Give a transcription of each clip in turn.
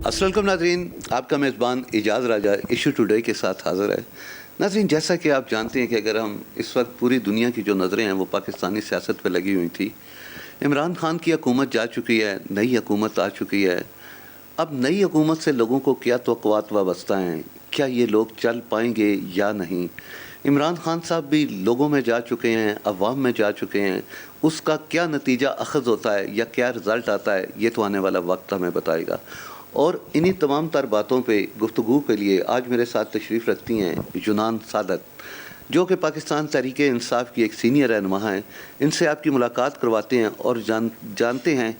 السلام علیکم ناظرین، آپ کا میزبان اعجاز راجہ ایشو ٹوڈے کے ساتھ حاضر ہے۔ ناظرین، جیسا کہ آپ جانتے ہیں کہ اگر ہم اس وقت پوری دنیا کی جو نظریں ہیں وہ پاکستانی سیاست پہ لگی ہوئی تھی، عمران خان کی حکومت جا چکی ہے، نئی حکومت آ چکی ہے۔ اب نئی حکومت سے لوگوں کو کیا توقعات وابستہ ہیں؟ کیا یہ لوگ چل پائیں گے یا نہیں؟ عمران خان صاحب بھی لوگوں میں جا چکے ہیں، عوام میں جا چکے ہیں، اس کا کیا نتیجہ اخذ ہوتا ہے یا کیا رزلٹ آتا ہے، یہ تو آنے والا وقت ہمیں بتائے گا۔ اور انہی تمام تر باتوں پہ گفتگو کے لیے آج میرے ساتھ تشریف رکھتی ہیں یونان سعادت، جو کہ پاکستان تحریک انصاف کی ایک سینئر رہنما ہیں۔ ان سے آپ کی ملاقات کرواتے ہیں اور جانتے ہیں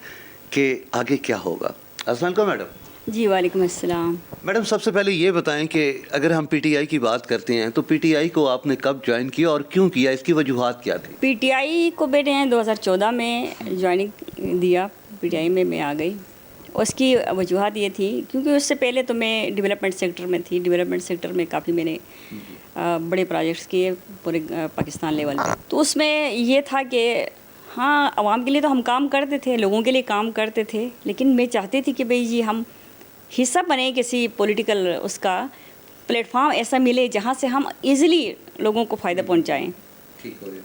کہ آگے کیا ہوگا۔ السلام علیکم میڈم۔ جی وعلیکم السلام۔ میڈم، سب سے پہلے یہ بتائیں کہ اگر ہم پی ٹی آئی کی بات کرتے ہیں تو پی ٹی آئی کو آپ نے کب جوائن کیا اور کیوں کیا، اس کی وجوہات کیا تھی؟ پی ٹی آئی کو بیٹے ہیں 2014 میں جوائننگ دیا، پی ٹی آئی میں آ گئی۔ اس کی وجوہات یہ تھی کیونکہ اس سے پہلے تو میں ڈیولپمنٹ سیکٹر میں تھی، ڈیولپمنٹ سیکٹر میں کافی میں نے بڑے پروجیکٹس کیے پورے پاکستان لیول پہ۔ تو اس میں یہ تھا کہ ہاں، عوام کے لیے تو ہم کام کرتے تھے، لوگوں کے لیے کام کرتے تھے، لیکن میں چاہتی تھی کہ بھئی جی ہم حصہ بنے کسی پولیٹیکل اس کا پلیٹ فارم ایسا ملے جہاں سے ہم ایزیلی لوگوں کو فائدہ پہنچائیں۔ ٹھیک ہو گیا۔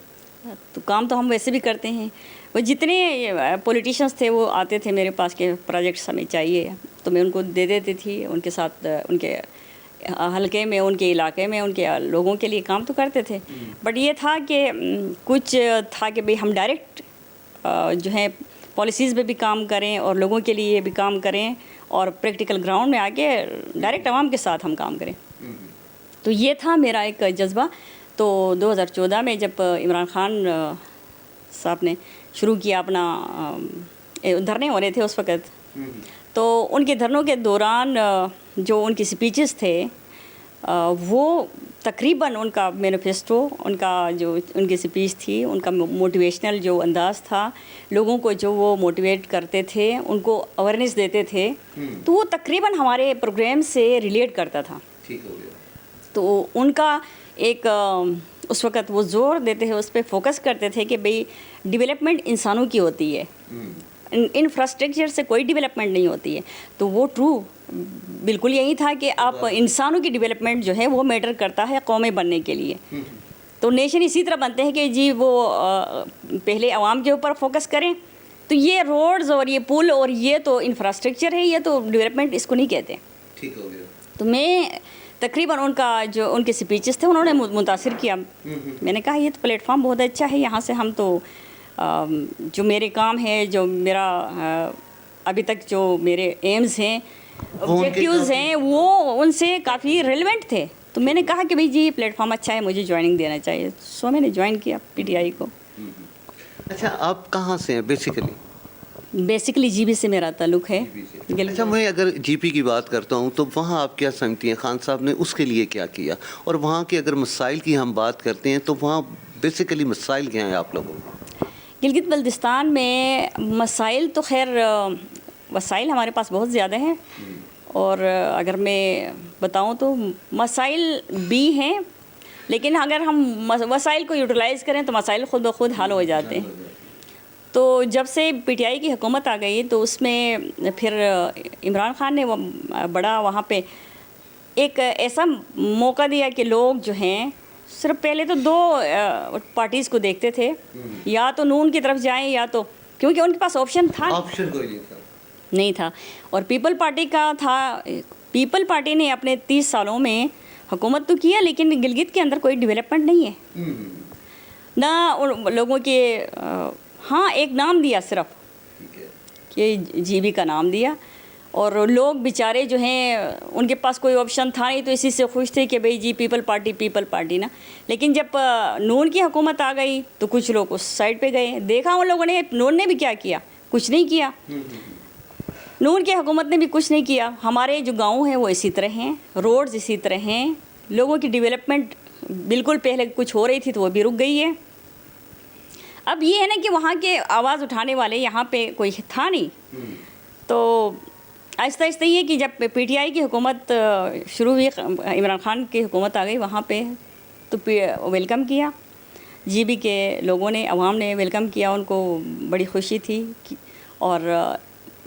تو کام تو ہم ویسے بھی کرتے ہیں۔ وہ جتنے پولیٹیشینس تھے وہ آتے تھے میرے پاس کہ پروجیکٹس ہمیں چاہیے، تو میں ان کو دے دیتی تھی، ان کے ساتھ ان کے حلقے میں، ان کے علاقے میں، ان کے لوگوں کے لیے کام تو کرتے تھے۔ بٹ یہ تھا کہ کچھ تھا کہ بھئی ہم ڈائریکٹ جو ہے پالیسیز پہ بھی کام کریں اور لوگوں کے لیے بھی کام کریں اور پریکٹیکل گراؤنڈ میں آ کے ڈائریکٹ عوام کے ساتھ ہم کام کریں۔ تو یہ تھا میرا ایک جذبہ۔ تو 2014 میں جب عمران خان صاحب نے شروع کیا اپنا، دھرنے ہو رہے تھے اس وقت، تو ان کے دھرنوں کے دوران جو ان کی سپیچز تھے وہ تقریباً ان کا مینیفیسٹو، ان کا جو ان کی سپیچ تھی، ان کا موٹیویشنل جو انداز تھا، لوگوں کو جو وہ موٹیویٹ کرتے تھے، ان کو اویئرنیس دیتے تھے، تو وہ تقریباً ہمارے پروگرام سے ریلیٹ کرتا تھا۔ ٹھیک ہو گیا۔ تو ان کا ایک اس وقت وہ زور دیتے ہیں، اس پہ فوکس کرتے تھے کہ بھئی ڈیولپمنٹ انسانوں کی ہوتی ہے، انفراسٹرکچر سے کوئی ڈیولپمنٹ نہیں ہوتی ہے۔ تو وہ ٹرو بالکل یہی تھا کہ آپ انسانوں کی ڈیولپمنٹ جو ہے وہ میٹر کرتا ہے قومیں بننے کے لیے۔ تو نیشن اسی طرح بنتے ہیں کہ جی وہ پہلے عوام کے اوپر فوکس کریں۔ تو یہ روڈز اور یہ پل اور یہ تو انفراسٹرکچر ہے، یہ تو ڈیولپمنٹ اس کو نہیں کہتے۔ ٹھیک ہو گیا۔ تو میں تقریباً ان کا جو ان کے سپیچز تھے انہوں نے متاثر کیا۔ میں نے کہا یہ تو پلیٹ فارم بہت اچھا ہے، یہاں سے ہم تو جو میرے کام ہے، جو میرا ابھی تک جو میرے ایمز ہیں، آبجیکٹیوز ہیں، وہ ان سے کافی ریلیونٹ تھے۔ تو میں نے کہا کہ بھئی جی پلیٹ فارم اچھا ہے، مجھے جوائننگ دینا چاہیے۔ سو میں نے جوائن کیا پی ٹی آئی کو۔ اچھا، آپ کہاں سے ہیں بیسیکلی؟ بیسکلی جی بی سے میرا تعلق ہے۔ اچھا، میں اگر جی پی کی بات کرتا ہوں تو وہاں آپ کیا سمجھتی ہیں خان صاحب نے اس کے لیے کیا کیا، اور وہاں کے اگر مسائل کی ہم بات کرتے ہیں تو وہاں بیسیکلی مسائل کیا ہیں آپ لوگوں کو؟ گلگت بلتستان میں مسائل تو خیر وسائل ہمارے پاس بہت زیادہ ہیں، اور اگر میں بتاؤں تو مسائل بھی ہیں، لیکن اگر ہم وسائل کو یوٹیلائز کریں تو مسائل خود بخود حل ہو جاتے ہیں۔ تو جب سے پی ٹی آئی کی حکومت آ گئی تو اس میں پھر عمران خان نے بڑا وہاں پہ ایک ایسا موقع دیا کہ لوگ جو ہیں صرف پہلے تو دو پارٹیز کو دیکھتے تھے، یا تو نون کی طرف جائیں یا تو، کیونکہ ان کے پاس آپشن تھا نہیں تھا، اور پیپل پارٹی کا تھا۔ پیپل پارٹی نے اپنے 30 سالوں میں حکومت تو کیا، لیکن گلگت کے اندر کوئی ڈیولپمنٹ نہیں ہے، نہ لوگوں کے ہاں ایک نام دیا صرف کہ جی بی کا نام دیا، اور لوگ بیچارے جو ہیں ان کے پاس کوئی آپشن تھا نہیں، تو اسی سے خوش تھے کہ بھئی جی پیپل پارٹی نا۔ لیکن جب نون کی حکومت آ گئی تو کچھ لوگ اس سائڈ پہ گئے، دیکھا ان لوگوں نے نون نے بھی کیا کیا، کچھ نہیں کیا، نون کی حکومت نے بھی کچھ نہیں کیا۔ ہمارے جو گاؤں ہیں وہ اسی طرح ہیں، روڈز اسی طرح ہیں، لوگوں کی ڈیولپمنٹ بالکل پہلے کچھ ہو رہی تھی تو وہ بھی رک گئی ہے۔ اب یہ ہے نا کہ وہاں کے آواز اٹھانے والے یہاں پہ کوئی تھا نہیں، تو آہستہ آہستہ یہ کہ جب پی ٹی آئی کی حکومت شروع ہوئی، عمران خان کی حکومت آ گئی وہاں پہ، تو ویلکم کیا جی بی کے لوگوں نے، عوام نے ویلکم کیا، ان کو بڑی خوشی تھی، اور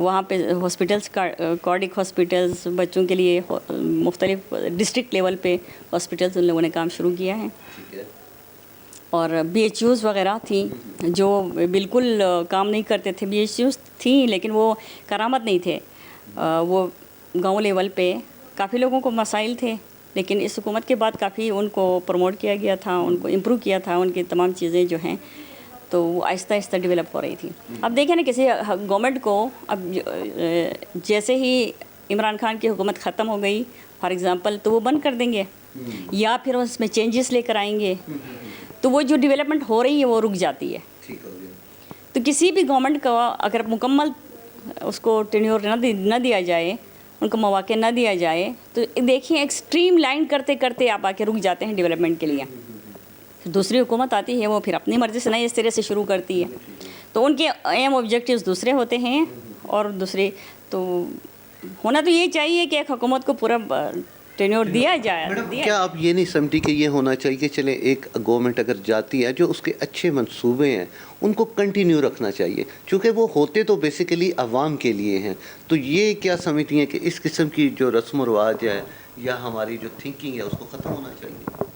وہاں پہ ہاسپٹلس کارڈک ہاسپٹلس بچوں کے لیے مختلف ڈسٹرکٹ لیول پہ ہاسپٹلس ان لوگوں نے کام شروع کیا ہے. اور بی ایچ یوز وغیرہ تھیں جو بالکل کام نہیں کرتے تھے. بی ایچ یوز تھیں لیکن وہ کرامت نہیں تھے. وہ گاؤں لیول پہ کافی لوگوں کو مسائل تھے, لیکن اس حکومت کے بعد کافی ان کو پروموٹ کیا گیا تھا, ان کو امپروو کیا تھا. ان کی تمام چیزیں جو ہیں تو وہ آہستہ آہستہ ڈیولپ ہو رہی تھی. اب دیکھیں نا کسی گورنمنٹ کو اب جیسے ہی عمران خان کی حکومت ختم ہو گئی فار ایگزامپل, تو وہ بند کر دیں گے یا پھر اس میں چینجز لے کر آئیں گے, تو وہ جو ڈیولپمنٹ ہو رہی ہے وہ رک جاتی ہے. تو کسی بھی گورنمنٹ کو اگر مکمل اس کو ٹینیور نہ دیا جائے, ان کو مواقع نہ دیا جائے, تو دیکھیں ایکسٹریم لائن کرتے کرتے آپ آ کے رک جاتے ہیں ڈیولپمنٹ کے لیے. دوسری حکومت آتی ہے وہ پھر اپنی مرضی سے نئے سرے سے شروع کرتی ہے. تو ان کے ایم آبجیکٹیوز دوسرے ہوتے ہیں, اور دوسرے تو ہونا تو یہ چاہیے کہ ایک حکومت کو پورا ٹینیور دیا جائے. کیا آپ یہ نہیں سمجھتی کہ یہ ہونا چاہیے کہ چلے ایک گورنمنٹ اگر جاتی ہے جو اس کے اچھے منصوبے ہیں ان کو کنٹینیو رکھنا چاہیے, چونکہ وہ ہوتے تو بیسیکلی عوام کے لیے ہیں. تو یہ کیا سمجھتی ہیں کہ اس قسم کی جو رسم و رواج ہے یا ہماری جو تھنکنگ ہے اس کو ختم ہونا چاہیے؟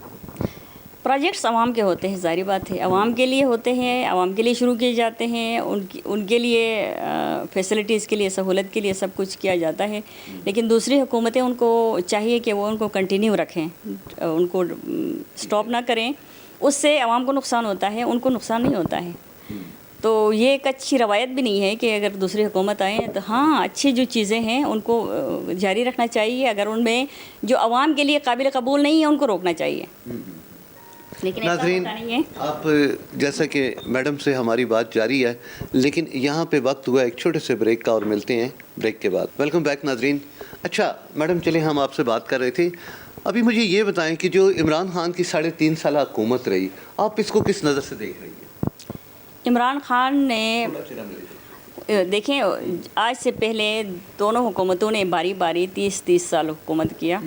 پروجیکٹس عوام کے ہوتے ہیں, ظاہری بات ہے, عوام کے لیے ہوتے ہیں, عوام کے لیے شروع کیے جاتے ہیں, ان کے لیے فیسلٹیز کے لیے, سہولت کے لیے سب کچھ کیا جاتا ہے. لیکن دوسری حکومتیں ان کو چاہیے کہ وہ ان کو کنٹینیو رکھیں, ان کو اسٹاپ نہ کریں. اس سے عوام کو نقصان ہوتا ہے, ان کو نقصان نہیں ہوتا ہے. تو یہ ایک اچھی روایت بھی نہیں ہے کہ اگر دوسری حکومت آئیں تو ہاں اچھی جو چیزیں ہیں ان کو جاری رکھنا چاہیے. اگر ان میں جو عوام کے لیے قابل قبول نہیں ہے ان کو روکنا چاہیے. ناظرین, آپ جیسا کہ میڈم سے ہماری بات جاری ہے, لیکن یہاں پہ وقت ہوا ایک چھوٹے سے بریک کا, اور ملتے ہیں بریک کے بعد. ویلکم بیک ناظرین. اچھا میڈم, چلیں ہم آپ سے بات کر رہے تھے. ابھی مجھے یہ بتائیں کہ جو عمران خان کی 3.5 سالہ حکومت رہی, آپ اس کو کس نظر سے دیکھ رہی ہیں؟ عمران خان نے دیکھیں آج سے پہلے دونوں حکومتوں نے باری باری 30 سال حکومت کیا,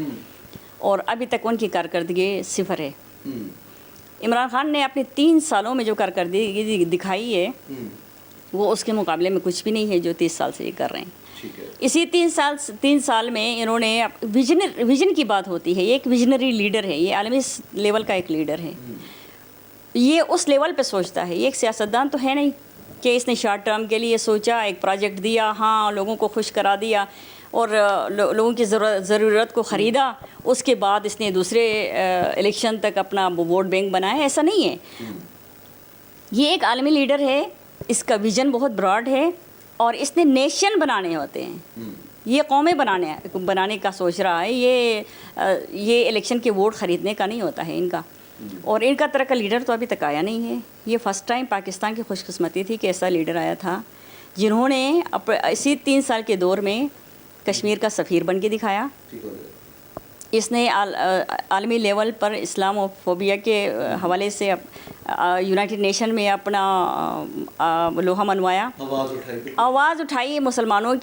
اور ابھی تک ان کی کارکردگی صفر ہے. عمران خان نے اپنے 3 سالوں میں جو کارکردگی دکھائی ہے وہ اس کے مقابلے میں کچھ بھی نہیں ہے جو 30 سال سے یہ کر رہے ہیں. اسی 3 سال میں انہوں نے ویژن کی بات ہوتی ہے, یہ ایک ویژنری لیڈر ہے, یہ عالمی لیول کا ایک لیڈر ہے. یہ اس لیول پہ سوچتا ہے, یہ ایک سیاستدان تو ہے نہیں کہ اس نے شارٹ ٹرم کے لیے سوچا, ایک پروجیکٹ دیا, ہاں لوگوں کو خوش کرا دیا اور لوگوں کی ضرورت کو خریدا, اس کے بعد اس نے دوسرے الیکشن تک اپنا ووٹ بینک بنایا. ایسا نہیں ہے. یہ ایک عالمی لیڈر ہے, اس کا ویژن بہت براڈ ہے, اور اس نے نیشن بنانے ہوتے ہیں, یہ قومیں بنانے کا سوچ رہا ہے. یہ الیکشن کے ووٹ خریدنے کا نہیں ہوتا ہے ان کا. اور ان کا طرح کا لیڈر تو ابھی تک آیا نہیں ہے. یہ فرسٹ ٹائم پاکستان کی خوش قسمتی تھی کہ ایسا لیڈر آیا تھا جنہوں نے اسی 3 سال کے دور میں کشمیر کا سفیر بن کے دکھایا. اس نے عالمی لیول پر اسلام و فوبیا کے حوالے سے یونائٹڈ نیشن میں اپنا لوہا منوایا, آواز اٹھائی مسلمانوں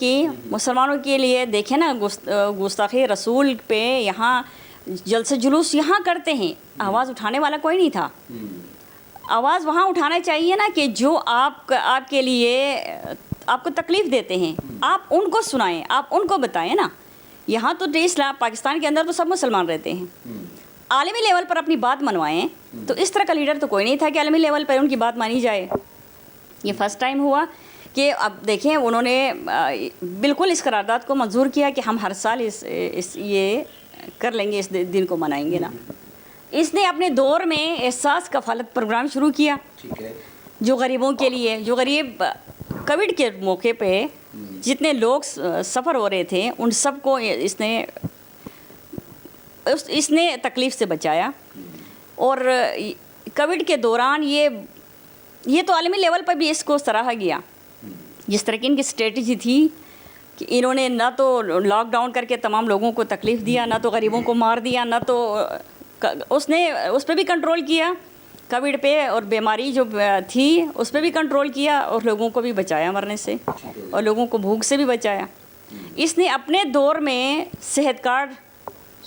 کے لیے. دیکھیں نا گستاخی رسول پہ یہاں جلسہ جلوس یہاں کرتے ہیں, آواز اٹھانے والا کوئی نہیں تھا. آواز وہاں اٹھانا چاہیے نا کہ جو آپ کے لیے آپ کو تکلیف دیتے ہیں, آپ ان کو سنائیں, آپ ان کو بتائیں نا. یہاں تو اسلام پاکستان کے اندر تو سب مسلمان رہتے ہیں, عالمی لیول پر اپنی بات منوائیں. تو اس طرح کا لیڈر تو کوئی نہیں تھا کہ عالمی لیول پر ان کی بات مانی جائے. یہ فرسٹ ٹائم ہوا کہ اب دیکھیں انہوں نے بالکل اس قرارداد کو منظور کیا کہ ہم ہر سال یہ کر لیں گے, اس دن کو منائیں گے نا. اس نے اپنے دور میں احساس کفالت پروگرام شروع کیا جو غریبوں کے لیے, جو غریب کووڈ کے موقع پہ جتنے لوگ سفر ہو رہے تھے ان سب کو اس نے تکلیف سے بچایا. اور کووڈ کے دوران یہ تو عالمی لیول پر بھی اس کو سراہا گیا. جس طرح کی ان کی اسٹریٹجی تھی کہ انہوں نے نہ تو لاک ڈاؤن کر کے تمام لوگوں کو تکلیف دیا, نہ تو غریبوں کو مار دیا, نہ تو اس نے اس پہ بھی کنٹرول کیا کووڈ پہ, اور بیماری جو تھی اس پہ بھی کنٹرول کیا, اور لوگوں کو بھی بچایا مرنے سے, اور لوگوں کو بھوک سے بھی بچایا. اس نے اپنے دور میں صحت کارڈ,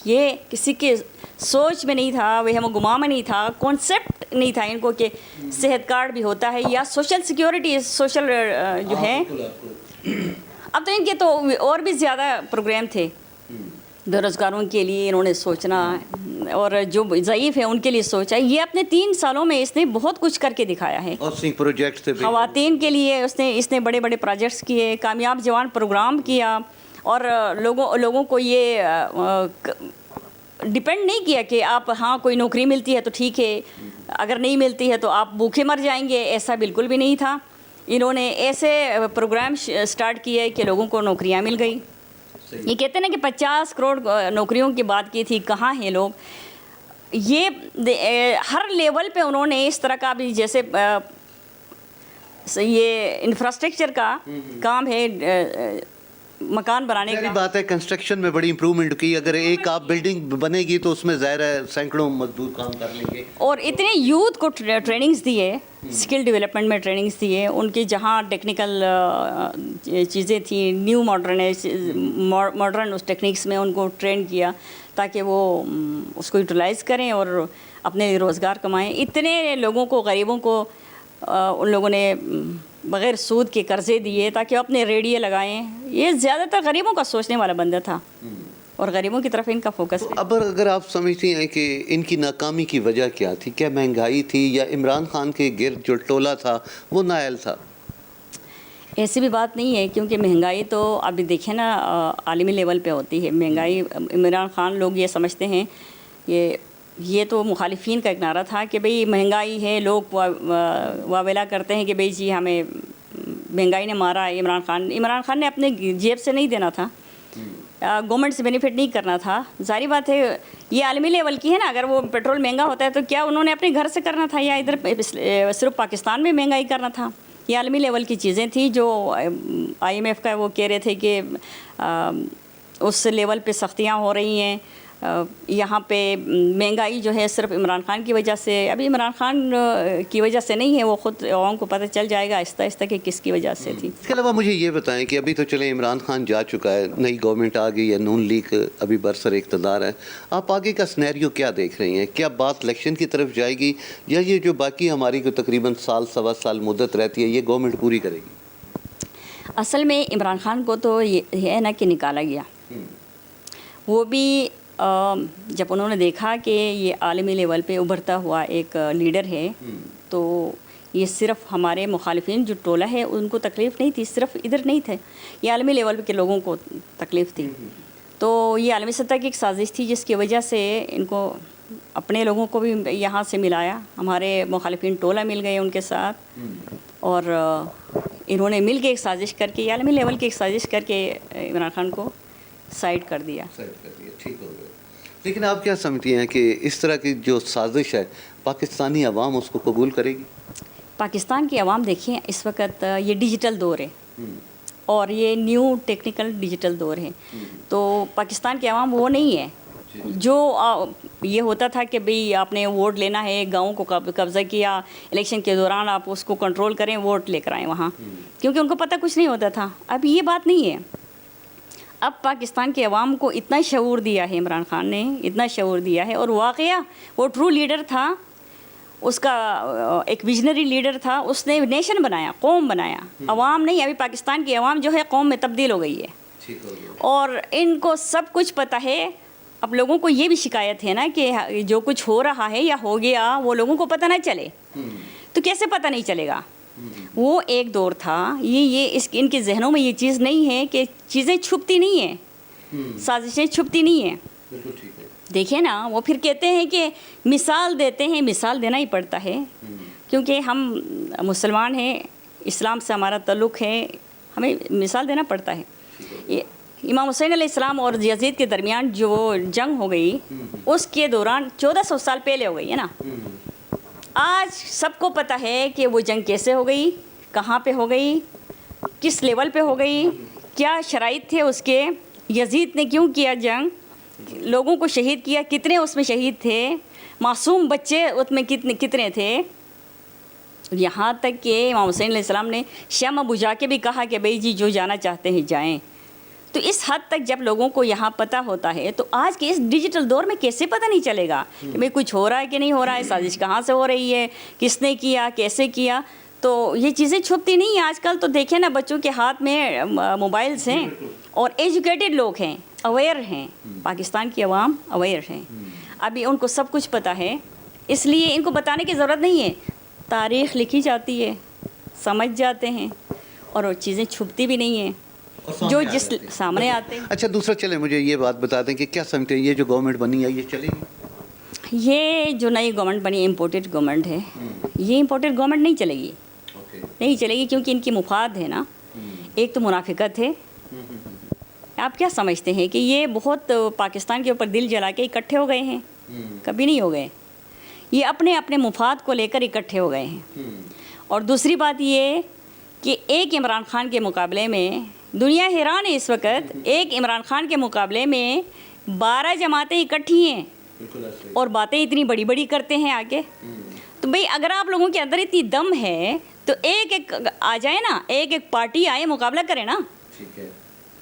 یہ کسی کے سوچ میں نہیں تھا, وہم و گمان میں نہیں تھا, کانسیپٹ نہیں تھا ان کو کہ صحت کارڈ بھی ہوتا ہے, یا سوشل سیکیورٹی, سوشل جو ہے اب تو ان کے تو اور بھی زیادہ پروگرام تھے بے روزگاروں کے لیے انہوں نے سوچنا، اور جو ضعیف ہے ان کے لیے سوچا. یہ اپنے 3 سالوں میں اس نے بہت کچھ کر کے دکھایا ہے. پروجیکٹ تھے خواتین کے لیے اس نے بڑے بڑے پروجیکٹس کیے، کامیاب جوان پروگرام کیا، اور لوگوں کو یہ ڈپینڈ نہیں کیا کہ آپ ہاں کوئی نوکری ملتی ہے تو ٹھیک ہے، اگر نہیں ملتی ہے تو آپ بھوکے مر جائیں گے. ایسا بالکل بھی نہیں تھا. انہوں نے ایسے پروگرام سٹارٹ کیے کہ لوگوں کو نوکریاں مل گئی. یہ کہتے ہیں نا کہ 50 کروڑ نوکریوں کی بات کی تھی، کہاں ہیں لوگ؟ یہ ہر لیول پہ انہوں نے اس طرح کا بھی، جیسے یہ انفراسٹرکچر کا کام ہے، مکان بنانے کا بات ہے، کنسٹرکشن میں بڑی امپرومنٹ کی. اگر ایک آپ بلڈنگ بنے گی تو اس میں ظاہر ہے سینکڑوں مزدور کام کر لیں گے. اور اتنے یوتھ کو ٹریننگز دیے، اسکل ڈیولپمنٹ میں ٹریننگز دیے ان کی، جہاں ٹیکنیکل چیزیں تھیں، نیو ماڈرن اس ٹیکنیکس میں ان کو ٹرین کیا تاکہ وہ اس کو یوٹیلائز کریں اور اپنے روزگار کمائیں. اتنے لوگوں کو، غریبوں کو ان لوگوں نے بغیر سود کے قرضے دیے تاکہ وہ اپنے ریڈیے لگائیں. یہ زیادہ تر غریبوں کا سوچنے والا بندہ تھا اور غریبوں کی طرف ان کا فوکس. اب اگر آپ سمجھتی ہیں کہ ان کی ناکامی کی وجہ کیا تھی، کیا مہنگائی تھی یا عمران خان کے گرد جو ٹولہ تھا وہ نااہل تھا؟ ایسی بھی بات نہیں ہے، کیونکہ مہنگائی تو ابھی دیکھیں نا عالمی لیول پہ ہوتی ہے مہنگائی. عمران خان لوگ یہ سمجھتے ہیں، یہ تو مخالفین کا ایک نعرہ تھا کہ بھئی مہنگائی ہے، لوگ واویلا کرتے ہیں کہ بھئی جی ہمیں مہنگائی نے مارا ہے. عمران خان نے اپنے جیب سے نہیں دینا تھا، گورنمنٹ سے بینیفٹ نہیں کرنا تھا. ظاہری بات ہے یہ عالمی لیول کی ہے نا. اگر وہ پیٹرول مہنگا ہوتا ہے تو کیا انہوں نے اپنے گھر سے کرنا تھا یا ادھر صرف پاکستان میں مہنگائی کرنا تھا؟ یہ عالمی لیول کی چیزیں تھیں جو IMF کا وہ کہہ رہے تھے کہ اس لیول پہ سختیاں ہو رہی ہیں. یہاں پہ مہنگائی جو ہے صرف عمران خان کی وجہ سے، ابھی عمران خان کی وجہ سے نہیں ہے، وہ خود عوام کو پتہ چل جائے گا آہستہ آہستہ کہ کس کی وجہ سے تھی. اس کے علاوہ مجھے یہ بتائیں کہ ابھی تو چلے عمران خان جا چکا ہے، نئی گورنمنٹ آ گئی ہے، نون لیگ ابھی برسر اقتدار ہے. آپ آگے کا سنیریو کیا دیکھ رہی ہیں؟ کیا بات الیکشن کی طرف جائے گی یا یہ جو باقی ہماری کو تقریباً سال سوا سال مدت رہتی ہے یہ گورنمنٹ پوری کرے گی؟ اصل میں عمران خان کو تو یہ ہے نا کہ نکالا گیا، وہ بھی جب انہوں نے دیکھا کہ یہ عالمی لیول پہ ابھرتا ہوا ایک لیڈر ہے تو یہ صرف ہمارے مخالفین جو ٹولہ ہے ان کو تکلیف نہیں تھی، صرف ادھر نہیں تھے، یہ عالمی لیول کے لوگوں کو تکلیف تھی. تو یہ عالمی سطح کی ایک سازش تھی جس کی وجہ سے ان کو اپنے لوگوں کو بھی یہاں سے ملایا. ہمارے مخالفین ٹولہ مل گئے ان کے ساتھ اور انہوں نے مل کے ایک سازش کر کے، عالمی لیول کی ایک سازش کر کے عمران خان کو سائڈ کر دیا. ٹھیک ہو گیا. لیکن آپ کیا سمجھتی ہیں کہ اس طرح کی جو سازش ہے پاکستانی عوام اس کو قبول کرے گی؟ پاکستان کی عوام دیکھیں اس وقت یہ ڈیجیٹل دور ہے اور یہ نیو ٹیکنیکل ڈیجیٹل دور ہے. تو پاکستان کی عوام وہ نہیں ہے جو یہ ہوتا تھا کہ بھئی آپ نے ووٹ لینا ہے، گاؤں کو قبضہ کیا، الیکشن کے دوران آپ اس کو کنٹرول کریں، ووٹ لے کر آئیں وہاں، کیونکہ ان کو پتہ کچھ نہیں ہوتا تھا. اب یہ بات نہیں ہے. اب پاکستان کے عوام کو اتنا شعور دیا ہے عمران خان نے، اتنا شعور دیا ہے، اور واقعہ وہ ٹرو لیڈر تھا، اس کا ایک ویژنری لیڈر تھا. اس نے نیشن بنایا، قوم بنایا، عوام نہیں. ابھی پاکستان کی عوام جو ہے قوم میں تبدیل ہو گئی ہے اور ان کو سب کچھ پتہ ہے. اب لوگوں کو یہ بھی شکایت ہے نا کہ جو کچھ ہو رہا ہے یا ہو گیا وہ لوگوں کو پتہ نہ چلے. تو کیسے پتہ نہیں چلے گا؟ وہ ایک دور تھا، ان کے ذہنوں میں یہ چیز نہیں ہے کہ چیزیں چھپتی نہیں ہیں، سازشیں چھپتی نہیں ہیں. دیکھیں نا، وہ پھر کہتے ہیں کہ مثال دیتے ہیں. مثال دینا ہی پڑتا ہے کیونکہ ہم مسلمان ہیں، اسلام سے ہمارا تعلق ہے، ہمیں مثال دینا پڑتا ہے. امام حسین علیہ السلام اور یزید کے درمیان جو جنگ ہو گئی اس کے دوران 1400 سال پہلے ہو گئی ہے نا. آج سب کو پتہ ہے کہ وہ جنگ کیسے ہو گئی، کہاں پہ ہو گئی، کس لیول پہ ہو گئی، کیا شرائط تھے اس کے، یزید نے کیوں کیا جنگ، لوگوں کو شہید کیا، کتنے اس میں شہید تھے، معصوم بچے اس میں کتنے تھے. یہاں تک کہ امام حسین علیہ السلام نے شمع بجھا کے بھی کہا کہ بھئی جی جو جانا چاہتے ہیں جائیں. تو اس حد تک جب لوگوں کو یہاں پتہ ہوتا ہے تو آج کے اس ڈیجیٹل دور میں کیسے پتہ نہیں چلے گا کہ بھئی کچھ ہو رہا ہے کہ نہیں ہو رہا ہے، سازش کہاں سے ہو رہی ہے، کس نے کیا، کیسے کیا. تو یہ چیزیں چھپتی نہیں ہیں آج کل. تو دیکھیں نا بچوں کے ہاتھ میں موبائلس ہیں اور ایجوکیٹڈ لوگ ہیں, اویئر ہیں, پاکستان کی عوام اویئر ہیں, ابھی ان کو سب کچھ پتہ ہے, اس لیے ان کو بتانے کی ضرورت نہیں ہے. تاریخ لکھی جاتی ہے, سمجھ جاتے ہیں, اور وہ چیزیں چھپتی بھی نہیں ہیں جو جس سامنے آتے ہیں. اچھا دوسرا چلیں مجھے یہ بات بتا دیں کہ کیا سمجھتے ہیں یہ جو گورنمنٹ بنی ہے یہ چلے گی؟ یہ جو نئی گورنمنٹ بنی امپورٹڈ گورنمنٹ ہے, یہ امپورٹڈ گورنمنٹ نہیں چلے گی, نہیں چلے گی, کیونکہ ان کی مفاد ہے نا. ایک تو منافقت ہے. آپ کیا سمجھتے ہیں کہ یہ بہت پاکستان کے اوپر دل جلا کے اکٹھے ہو گئے ہیں؟ کبھی نہیں ہو گئے. یہ اپنے اپنے مفاد کو لے کر اکٹھے ہو گئے ہیں. اور دوسری بات یہ کہ ایک عمران خان کے مقابلے میں دنیا حیران ہے اس وقت, ایک عمران خان کے مقابلے میں 12 جماعتیں اکٹھی ہیں اور باتیں اتنی بڑی بڑی کرتے ہیں آگے. تو بھئی اگر آپ لوگوں کے اندر اتنی دم ہے تو ایک ایک آ جائے نا, ایک ایک پارٹی آئے مقابلہ کرے نا.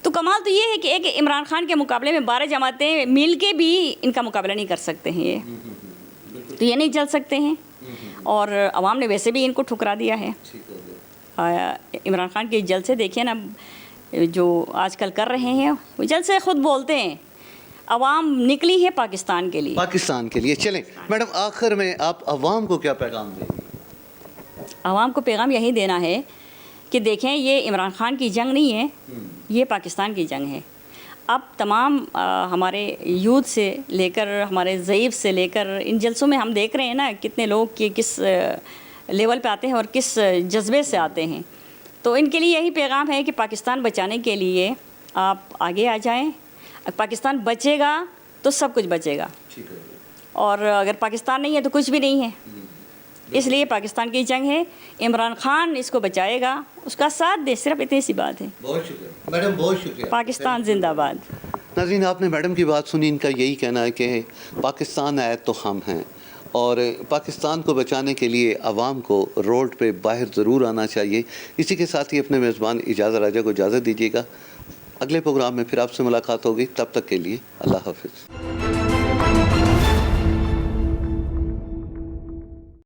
تو کمال تو یہ ہے کہ ایک عمران خان کے مقابلے میں 12 جماعتیں مل کے بھی ان کا مقابلہ نہیں کر سکتے ہیں. یہ تو یہ نہیں چل سکتے ہیں, اور عوام نے ویسے بھی ان کو ٹھکرا دیا ہے. عمران خان کے جلسے دیکھیں نا جو آج کل کر رہے ہیں, وہ جلسے خود بولتے ہیں عوام نکلی ہے پاکستان کے لیے. پاکستان کے لیے. چلیں میڈم آخر میں آپ عوام کو کیا پیغام دیں گے؟ عوام کو پیغام یہی دینا ہے کہ دیکھیں یہ عمران خان کی جنگ نہیں ہے, یہ پاکستان کی جنگ ہے. اب تمام ہمارے یوتھ سے لے کر ہمارے ضعیف سے لے کر ان جلسوں میں ہم دیکھ رہے ہیں نا کتنے لوگ کہ کس لیول پہ آتے ہیں اور کس جذبے سے آتے ہیں. تو ان کے لیے یہی پیغام ہے کہ پاکستان بچانے کے لیے آپ آگے آ جائیں. پاکستان بچے گا تو سب کچھ بچے گا, اور اگر پاکستان نہیں ہے تو کچھ بھی نہیں ہے. اس لیے پاکستان کی جنگ ہے, عمران خان اس کو بچائے گا, اس کا ساتھ دے, صرف اتنی سی بات ہے. بہت شکریہ میڈم, بہت شکریہ. پاکستان زندہ باد. ناظرین آپ نے میڈم کی بات سنی, ان کا یہی کہنا ہے کہ پاکستان آئے تو ہم ہیں, اور پاکستان کو بچانے کے لیے عوام کو روڈ پہ باہر ضرور آنا چاہیے. اسی کے ساتھ ہی اپنے میزبان اجاز راجہ کو اجازت دیجیے گا. اگلے پروگرام میں پھر آپ سے ملاقات ہوگی, تب تک کے لیے اللہ حافظ.